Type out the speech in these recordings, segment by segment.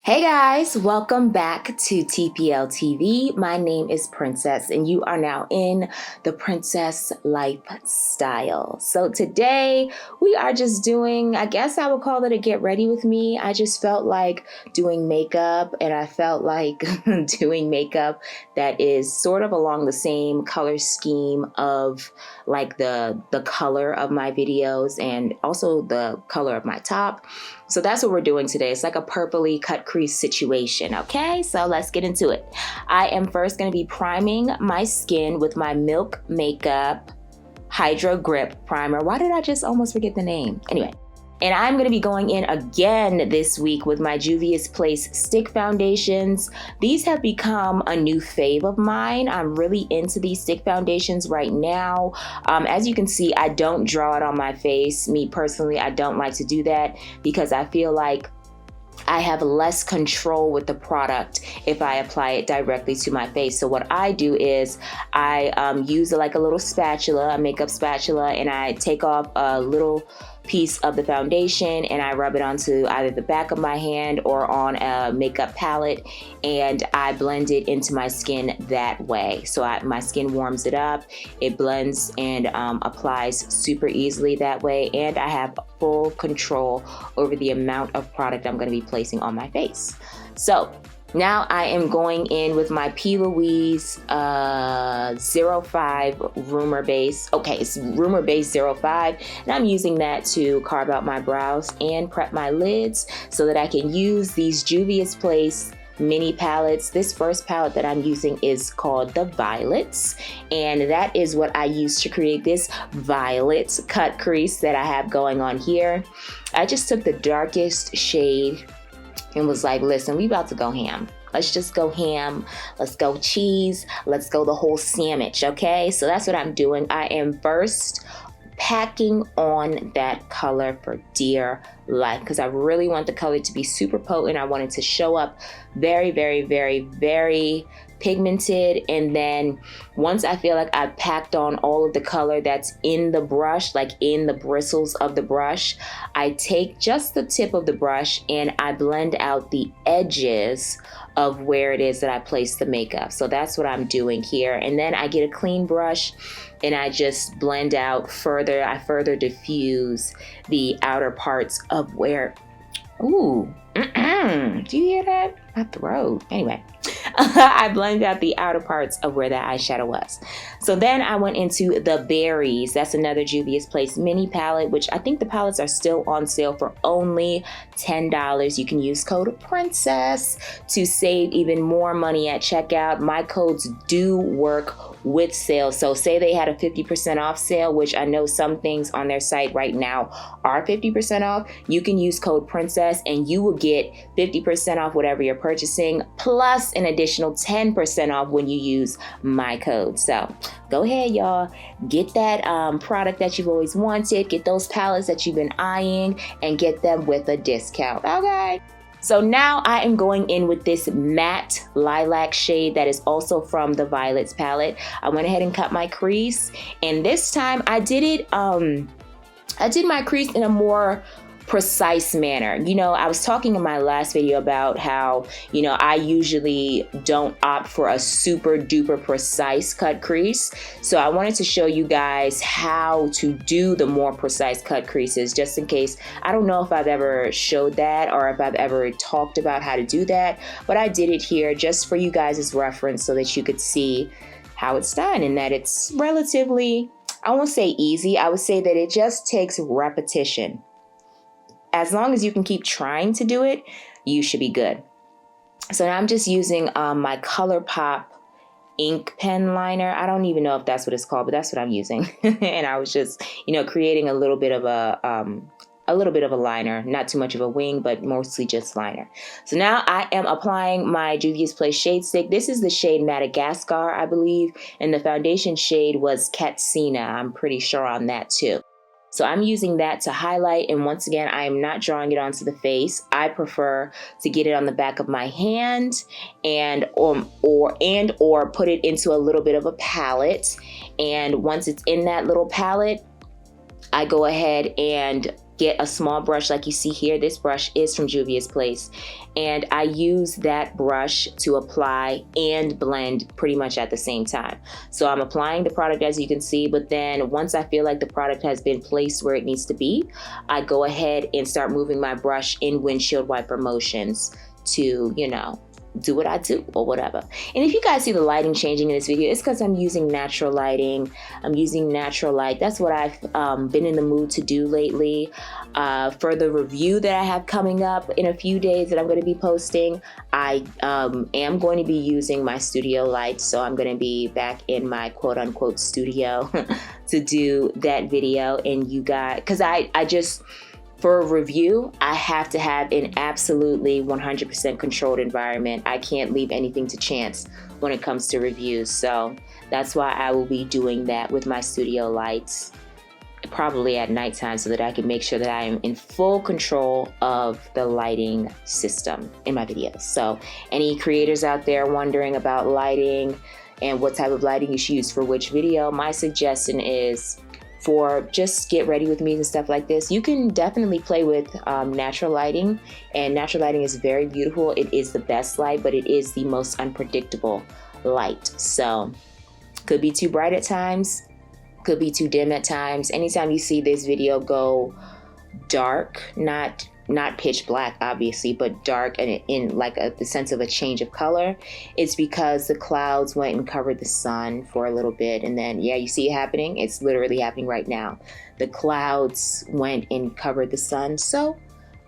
Hey guys, welcome back to TPL TV. My name is Princess and you are now in the Princess Lifestyle. So today we are just doing, I guess I would call it a get ready with me. I just felt like doing makeup and I felt like doing makeup that is sort of along the same color scheme of like the color of my videos and also the color of my top. So that's what we're doing today. It's like a purpley cut crease situation, okay? So let's get into it. I am first gonna be priming my skin with my Milk Makeup Hydro Grip Primer. Why did I just almost forget the name? Anyway, and I'm gonna be going in again this week with my Juvia's Place stick foundations. These have become a new fave of mine. I'm really into these stick foundations right now. As you can see, I don't draw it on my face. Me personally, I don't like to do that because I feel like I have less control with the product if I apply it directly to my face. So what I do is I use like a little spatula, a makeup spatula, and I take off a little piece of the foundation and I rub it onto either the back of my hand or on a makeup palette, and I blend it into my skin that way. So my skin warms it up, it blends and applies super easily that way, and I have full control over the amount of product I'm going to be placing on my face. So now I am going in with my P. Louise 05 Rumor Base. Okay, it's Rumor Base 05, and I'm using that to carve out my brows and prep my lids so that I can use these Juvia's Place mini palettes. This first palette that I'm using is called the Violets, and that is what I use to create this violet cut crease that I have going on here. I just took the darkest shade and was like, listen, we about to go ham. Let's just go ham. Let's go cheese. Let's go the whole sandwich, okay? So that's what I'm doing. I am first packing on that color for dear life because I really want the color to be super potent. I want it to show up very, very, very, very pigmented, and then once I feel like I've packed on all of the color that's in the brush, like in the bristles of the brush, I take just the tip of the brush and I blend out the edges of where it is that I place the makeup. So that's what I'm doing here, and then I get a clean brush and I just blend out further. I further diffuse the outer parts of where, ooh, do you hear that? My throat. Anyway, I blended out the outer parts of where that eyeshadow was. So then I went into the Berries. That's another Juvia's Place mini palette, which I think the palettes are still on sale for only $10. You can use code PRINCESS to save even more money at checkout. My codes do work with sales. So say they had a 50% off sale, which I know some things on their site right now are 50% off. You can use code PRINCESS and you will get 50% off whatever you're purchasing, plus an additional 10% off when you use my code. So go ahead, y'all, get that product that you've always wanted, get those palettes that you've been eyeing, and get them with a discount, okay? So now I am going in with this matte lilac shade that is also from the Violets palette. I went ahead and cut my crease, and this time I did my crease in a more precise manner. You know, I was talking in my last video about how, you know, I usually don't opt for a super duper precise cut crease. So I wanted to show you guys how to do the more precise cut creases, just in case. I don't know if I've ever showed that or if I've ever talked about how to do that, but I did it here just for you guys' reference so that you could see how it's done, and that it's relatively, I won't say easy, I would say that it just takes repetition. As long as you can keep trying to do it, you should be good. So now I'm just using my ColourPop ink pen liner. I don't even know if that's what it's called, but that's what I'm using. And I was just, you know, creating a little bit of a liner, not too much of a wing, but mostly just liner. So now I am applying my Juvia's Place shade stick. This is the shade Madagascar, I believe, and the foundation shade was Katsina. I'm pretty sure on that too. So I'm using that to highlight, and once again, I am not drawing it onto the face. I prefer to get it on the back of my hand and or put it into a little bit of a palette. And once it's in that little palette, I go ahead and get a small brush like you see here. This brush is from Juvia's Place, and I use that brush to apply and blend pretty much at the same time. So I'm applying the product, as you can see, but then once I feel like the product has been placed where it needs to be, I go ahead and start moving my brush in windshield wiper motions to, you know, do what I do or whatever. And if you guys see the lighting changing in this video, it's because I'm using natural lighting. I'm using natural light. That's what I've been in the mood to do lately. For the review that I have coming up in a few days that I'm going to be posting, I am going to be using my studio lights. So I'm going to be back in my quote unquote studio to do that video. And you guys, because I just, for a review, I have to have an absolutely 100% controlled environment. I can't leave anything to chance when it comes to reviews. So that's why I will be doing that with my studio lights, probably at nighttime, so that I can make sure that I am in full control of the lighting system in my videos. So any creators out there wondering about lighting and what type of lighting you should use for which video, my suggestion is, for just get ready with me and stuff like this, you can definitely play with natural lighting, and natural lighting is very beautiful. It is the best light, but it is the most unpredictable light. So could be too bright at times, could be too dim at times. Anytime you see this video go dark, not pitch black obviously, but dark and in like the sense of a change of color, it's because the clouds went and covered the sun for a little bit, and then yeah, you see it happening. It's literally happening right now. The clouds went and covered the sun, so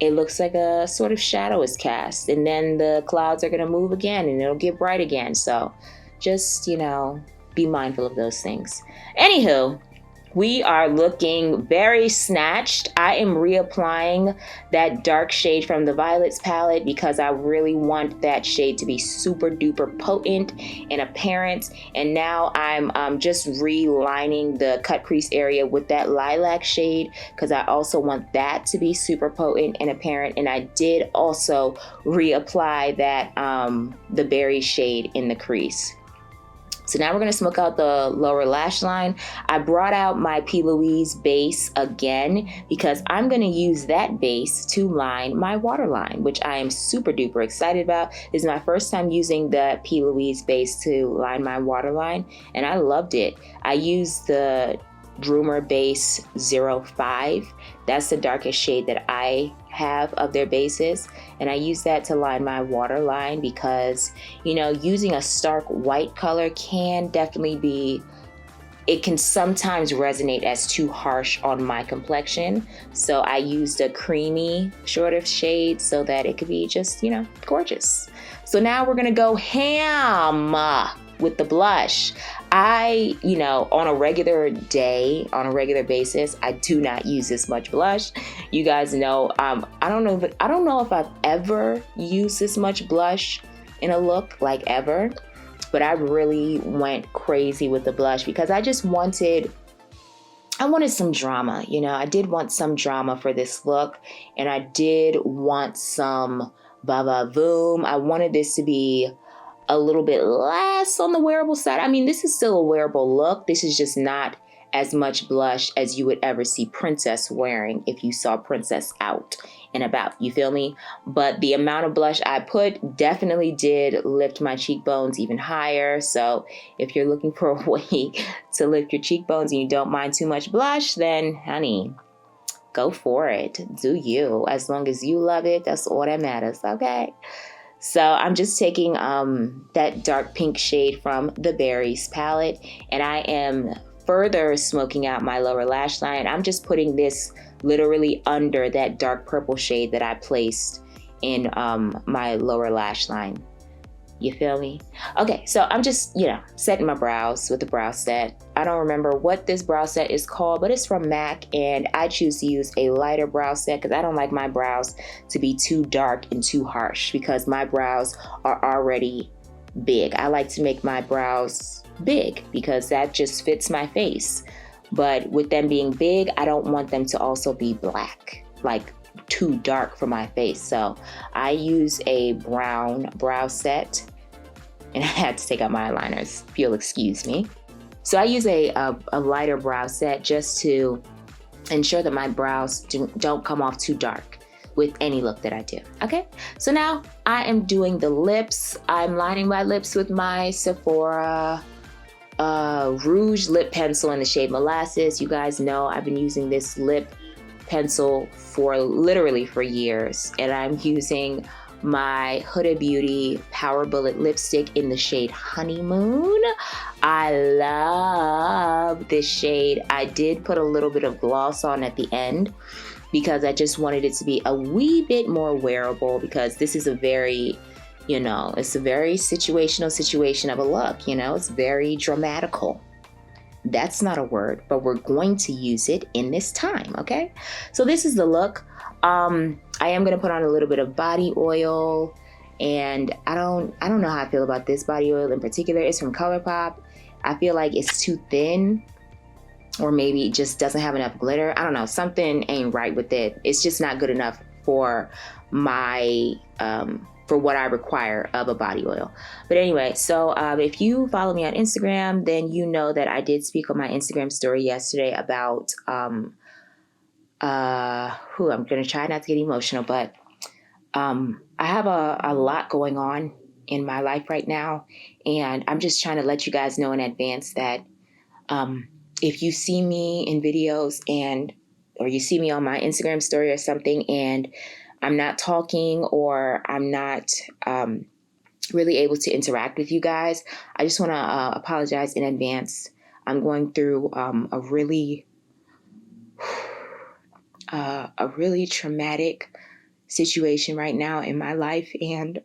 it looks like a sort of shadow is cast, and then the clouds are going to move again and it'll get bright again. So just, you know, be mindful of those things. Anywho, we are looking very snatched. I am reapplying that dark shade from the Violets palette because I really want that shade to be super duper potent and apparent. And now I'm just relining the cut crease area with that lilac shade because I also want that to be super potent and apparent. And I did also reapply that the berry shade in the crease. So now we're going to smoke out the lower lash line. I brought out my P. Louise base again because I'm going to use that base to line my waterline, which I am super duper excited about. This is my first time using the P. Louise base to line my waterline, and I loved it. I used the Rumor Base 05. That's the darkest shade that I have of their bases, and I use that to line my waterline because, you know, using a stark white color can definitely be, it can sometimes resonate as too harsh on my complexion. So I used a creamy sort of shade so that it could be just, you know, gorgeous. So now we're gonna go ham with the blush. You know, on a regular day, on a regular basis, I do not use this much blush. You guys know, I don't know if I've ever used this much blush in a look, like ever, but I really went crazy with the blush because I wanted some drama. You know, I did want some drama for this look, and I did want some va-va-voom. I wanted this to be a little bit less on the wearable side. I mean, this is still a wearable look. This is just not as much blush as you would ever see Princess wearing if you saw Princess out and about, you feel me? But the amount of blush I put definitely did lift my cheekbones even higher. So if you're looking for a way to lift your cheekbones and you don't mind too much blush, then honey, go for it. Do you. As long as you love it, that's all that matters, okay? So I'm just taking that dark pink shade from the Berries palette, and I am further smoking out my lower lash line. I'm just putting this literally under that dark purple shade that I placed in my lower lash line. You feel me? Okay, so I'm just, you know, setting my brows with the brow set. I don't remember what this brow set is called, but it's from MAC, and I choose to use a lighter brow set because I don't like my brows to be too dark and too harsh because my brows are already big. I like to make my brows big because that just fits my face. But with them being big, I don't want them to also be black, like too dark for my face. So I use a brown brow set, and I had to take out my eyeliners, if you'll excuse me. So I use a lighter brow set just to ensure that my brows don't come off too dark with any look that I do, okay? So now I am doing the lips. I'm lining my lips with my Sephora Rouge lip pencil in the shade Molasses. You guys know I've been using this lip pencil for literally for years, and I'm using my Huda Beauty Power Bullet lipstick in the shade Honeymoon. I love this shade. I did put a little bit of gloss on at the end because I just wanted it to be a wee bit more wearable, because this is a very, you know, it's a very situational situation of a look, you know, it's very dramatical. That's not a word, but we're going to use it in this time, okay? So this is the look. I am gonna put on a little bit of body oil, and I don't know how I feel about this body oil in particular. It's from ColourPop. I feel like it's too thin, or maybe it just doesn't have enough glitter. I don't know, something ain't right with it. It's just not good enough for my, for what I require of a body oil. But anyway, so if you follow me on Instagram, then you know that I did speak on my Instagram story yesterday about, I'm gonna try not to get emotional, but I have a lot going on in my life right now. And I'm just trying to let you guys know in advance that if you see me in videos or you see me on my Instagram story or something, and I'm not talking, or I'm not really able to interact with you guys, I just want to apologize in advance. I'm going through a really traumatic situation right now in my life, and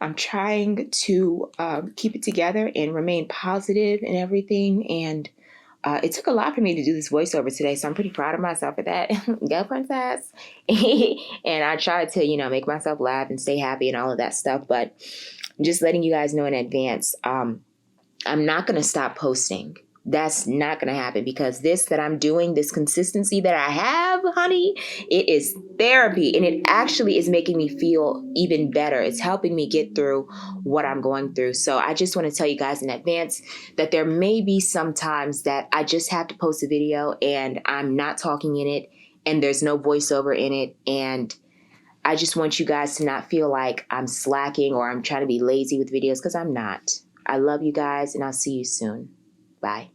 I'm trying to keep it together and remain positive and everything. And it took a lot for me to do this voiceover today, so I'm pretty proud of myself for that. Go, princess. And I tried to, you know, make myself laugh and stay happy and all of that stuff. But just letting you guys know in advance, I'm not going to stop posting. That's not going to happen, because this that I'm doing, this consistency that I have, honey, it is therapy, and it actually is making me feel even better. It's helping me get through what I'm going through. So I just want to tell you guys in advance that there may be some times that I just have to post a video and I'm not talking in it and there's no voiceover in it. And I just want you guys to not feel like I'm slacking or I'm trying to be lazy with videos, because I'm not. I love you guys, and I'll see you soon. Bye.